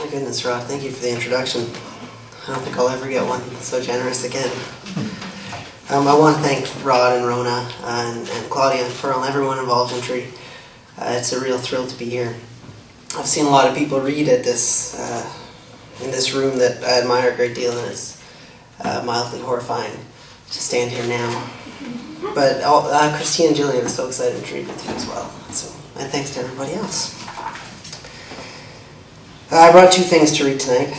My goodness, Rod, thank you for the introduction. I don't think I'll ever get one so generous again. I want to thank Rod and Rona and Claudia for everyone involved in Tree. It's a real thrill to be here. I've seen a lot of people read at this in this room that I admire a great deal, and it's mildly horrifying to stand here now. But Christine and Jillian are so excited to read with you as well. So, and thanks to everybody else. I brought two things to read tonight.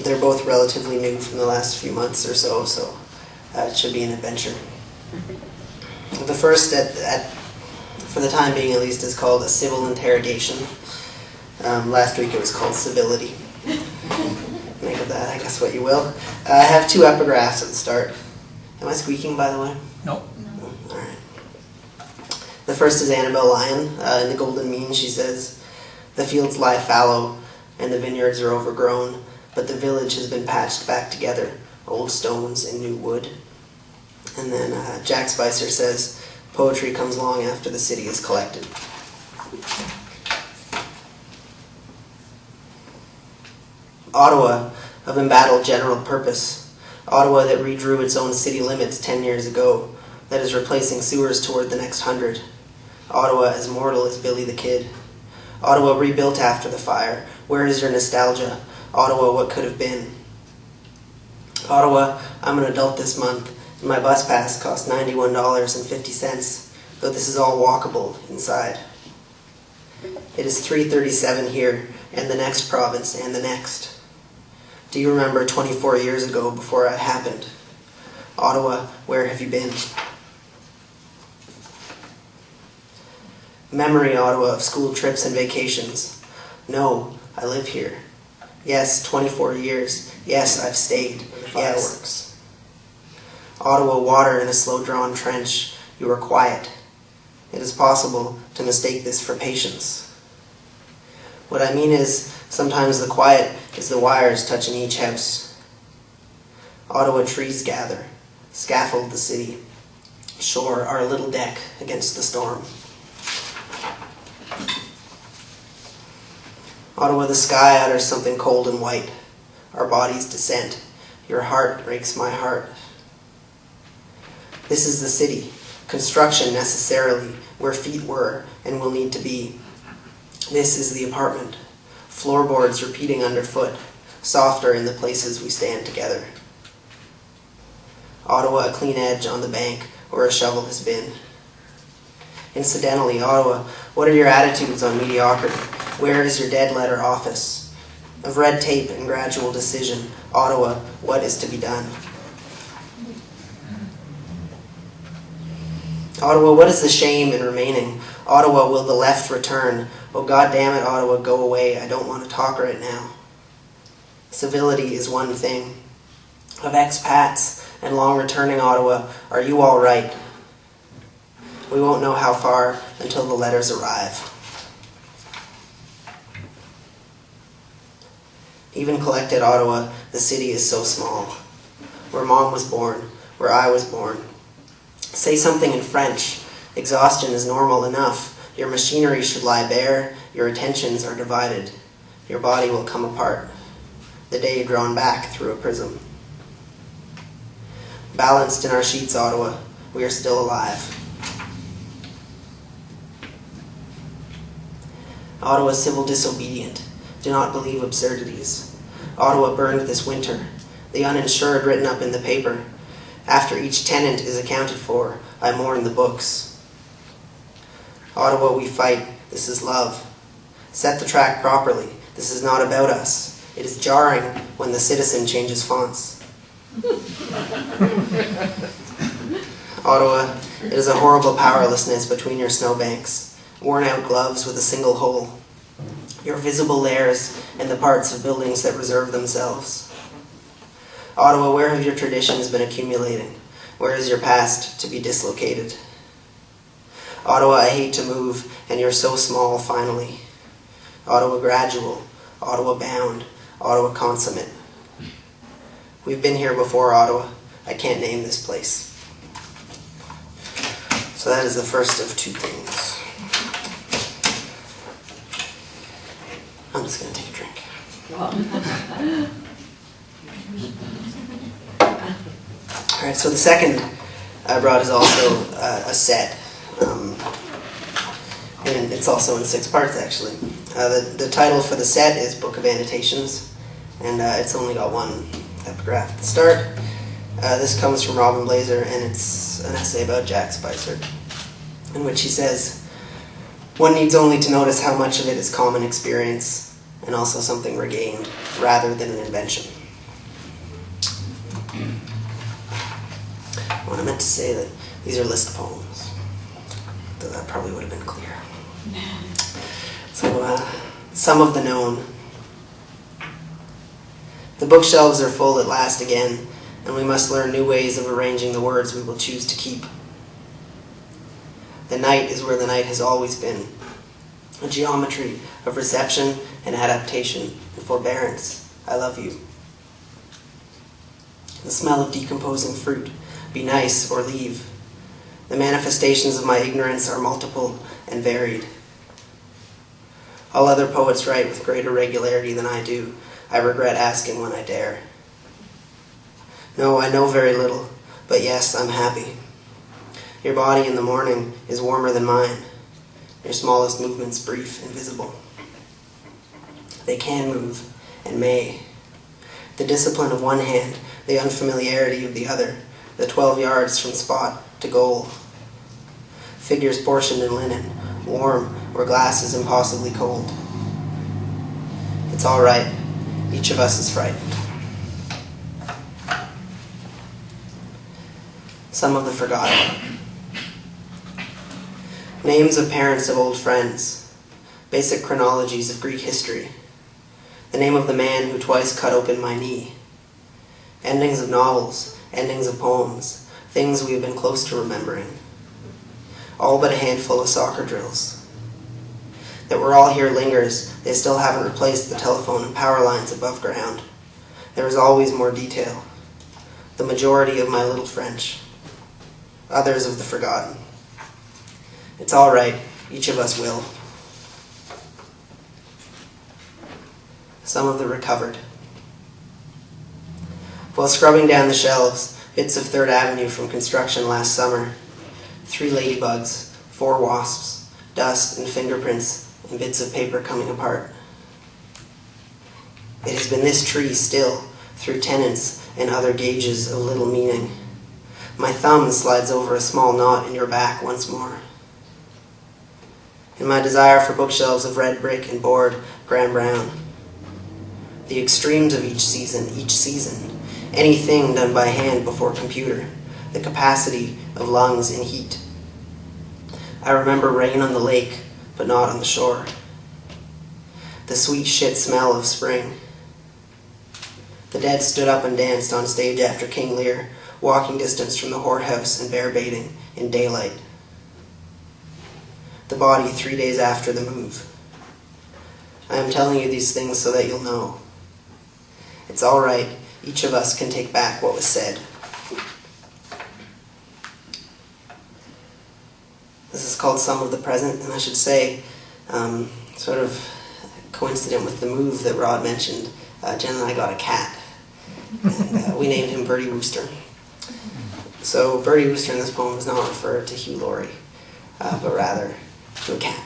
They're both relatively new from the last few months or so, so it should be an adventure. The first, for the time being at least, is called A Civil Interrogation. Last week it was called Civility. Make of that, I guess, what you will. I have two epigraphs at the start. Am I squeaking, by the way? No. All right. The first is Annabel Lyon. In The Golden Mean, she says, "The fields lie fallow, and the vineyards are overgrown, but the village has been patched back together, old stones and new wood." And then Jack Spicer says, "Poetry comes long after the city is collected." Ottawa, of embattled general purpose. Ottawa that redrew its own city limits 10 years ago, that is replacing sewers toward the next 100. Ottawa as mortal as Billy the Kid. Ottawa rebuilt after the fire. Where is your nostalgia? Ottawa, what could have been? Ottawa, I'm an adult this month, and my bus pass cost $91.50, though this is all walkable inside. It is 3:37 here, and the next province, and the next. Do you remember 24 years ago before it happened? Ottawa, where have you been? Memory, Ottawa, of school trips and vacations. No, I live here. Yes, 24 years. Yes, I've stayed. Yes. Ottawa, water in a slow-drawn trench. You are quiet. It is possible to mistake this for patience. What I mean is, sometimes the quiet is the wires touching each house. Ottawa, trees gather, scaffold the city, shore our little deck against the storm. Ottawa, the sky utters something cold and white. Our bodies dissent. Your heart breaks my heart. This is the city, construction necessarily, where feet were and will need to be. This is the apartment, floorboards repeating underfoot, softer in the places we stand together. Ottawa, a clean edge on the bank where a shovel has been. Incidentally, Ottawa, what are your attitudes on mediocrity? Where is your dead letter office? Of red tape and gradual decision, Ottawa, what is to be done? Ottawa, what is the shame in remaining? Ottawa, will the left return? Oh, God damn it, Ottawa, go away. I don't want to talk right now. Civility is one thing. Of expats and long-returning Ottawa, are you all right? We won't know how far until the letters arrive. Even collected Ottawa, the city is so small. Where Mom was born, where I was born. Say something in French. Exhaustion is normal enough. Your machinery should lie bare. Your attentions are divided. Your body will come apart. The day drawn back through a prism. Balanced in our sheets, Ottawa, we are still alive. Ottawa, civil disobedient. Do not believe absurdities. Ottawa, burned this winter. The uninsured written up in the paper. After each tenant is accounted for, I mourn the books. Ottawa, we fight. This is love. Set the track properly. This is not about us. It is jarring when the citizen changes fonts. Ottawa, it is a horrible powerlessness between your snowbanks, worn-out gloves with a single hole, your visible layers and the parts of buildings that reserve themselves. Ottawa, where have your traditions been accumulating? Where is your past to be dislocated? Ottawa, I hate to move, and you're so small finally. Ottawa, gradual. Ottawa, bound. Ottawa, consummate. We've been here before, Ottawa. I can't name this place. So that is the first of two things. I'm just going to take a drink. Alright, so the second I brought is also a set. And it's also in 6 parts, actually. The title for the set is Book of Annotations, and it's only got one epigraph at the start. This comes from Robin Blazer, and it's an essay about Jack Spicer, in which he says, "One needs only to notice how much of it is common experience, and also something regained, rather than an invention." Well, I meant to say that these are list poems, though that probably would have been clear. So, some of the known. The bookshelves are full at last again, and we must learn new ways of arranging the words we will choose to keep. The night is where the night has always been, a geometry of reception and adaptation and forbearance. I love you. The smell of decomposing fruit. Be nice or leave. The manifestations of my ignorance are multiple and varied. All other poets write with greater regularity than I do. I regret asking when I dare. No, I know very little, but yes, I'm happy. Your body in the morning is warmer than mine. Your smallest movements brief and visible. They can move, and may. The discipline of one hand, the unfamiliarity of the other, the 12 yards from spot to goal. Figures portioned in linen, warm where glass is impossibly cold. It's all right. Each of us is frightened. Some of the forgotten. Names of parents of old friends. Basic chronologies of Greek history. The name of the man who twice cut open my knee. Endings of novels, endings of poems, things we have been close to remembering. All but a handful of soccer drills. That we're all here lingers. They still haven't replaced the telephone and power lines above ground. There is always more detail. The majority of my little French. Others of the forgotten. It's all right. Each of us will. Some of the recovered. While scrubbing down the shelves, bits of 3rd Avenue from construction last summer, 3 ladybugs, 4 wasps, dust and fingerprints, and bits of paper coming apart. It has been this tree still, through tenants and other gauges of little meaning. My thumb slides over a small knot in your back once more. In my desire for bookshelves of red brick and board, Graham Brown. The extremes of each season, anything done by hand before computer, the capacity of lungs in heat. I remember rain on the lake, but not on the shore. The sweet shit smell of spring. The dead stood up and danced on stage after King Lear, walking distance from the whorehouse and bear baiting in daylight. The body 3 days after the move. I am telling you these things so that you'll know. It's all right. Each of us can take back what was said. This is called Some of the Present, and I should say, sort of coincident with the move that Rod mentioned, Jen and I got a cat, and we named him Bertie Wooster. So Bertie Wooster in this poem is not referred to Hugh Laurie, but rather to a cat.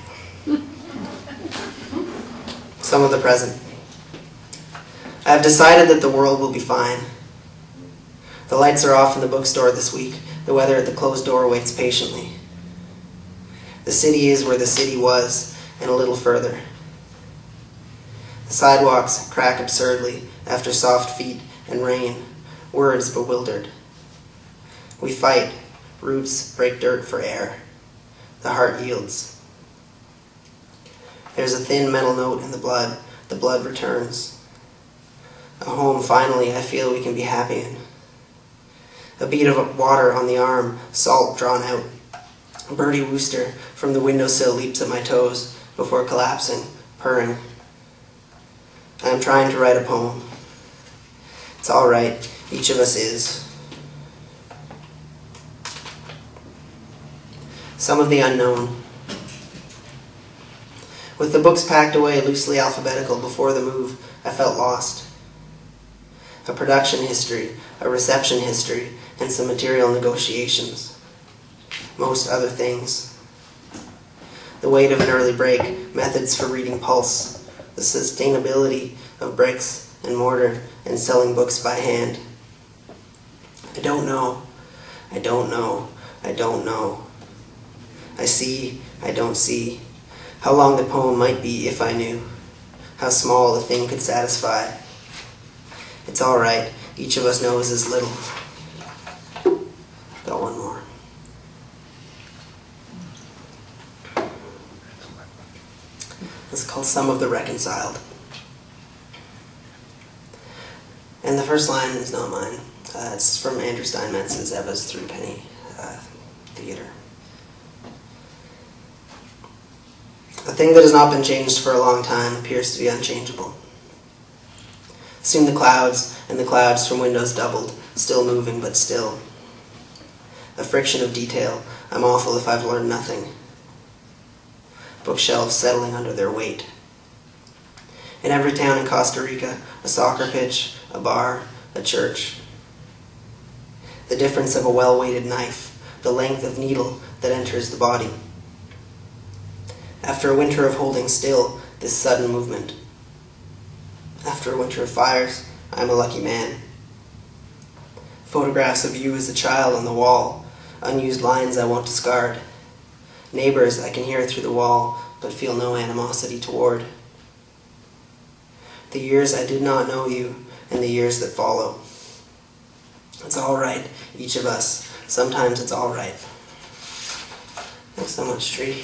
Some of the Present. I have decided that the world will be fine. The lights are off in the bookstore this week. The weather at the closed door waits patiently. The city is where the city was, and a little further. The sidewalks crack absurdly after soft feet and rain, words bewildered. We fight, roots break dirt for air. The heart yields. There's a thin metal note in the blood returns. A home finally I feel we can be happy in. A bead of water on the arm, salt drawn out. Bertie Wooster from the windowsill leaps at my toes before collapsing, purring. I am trying to write a poem. It's all right. Each of us is. Some of the unknown. With the books packed away loosely alphabetical before the move, I felt lost. A production history, a reception history, and some material negotiations. Most other things. The weight of an early break, methods for reading pulse, the sustainability of bricks and mortar and selling books by hand. I don't know. I don't know. I don't know. I see. I don't see. How long the poem might be if I knew. How small the thing could satisfy. It's all right. Each of us knows as little. Got one more. This is called Some of the Reconciled. And the first line is not mine. It's from Andrew Steinmetz's Eva's Threepenny Theater. A thing that has not been changed for a long time appears to be unchangeable. Soon the clouds and the clouds from windows doubled, still moving but still. A friction of detail. I'm awful if I've learned nothing. Bookshelves settling under their weight. In every town in Costa Rica, a soccer pitch, a bar, a church. The difference of a well-weighted knife, the length of needle that enters the body. After a winter of holding still, this sudden movement. After a winter of fires, I am a lucky man. Photographs of you as a child on the wall, unused lines I won't discard. Neighbors I can hear through the wall, but feel no animosity toward. The years I did not know you, and the years that follow. It's all right, each of us. Sometimes it's all right. Thanks so much, Tree.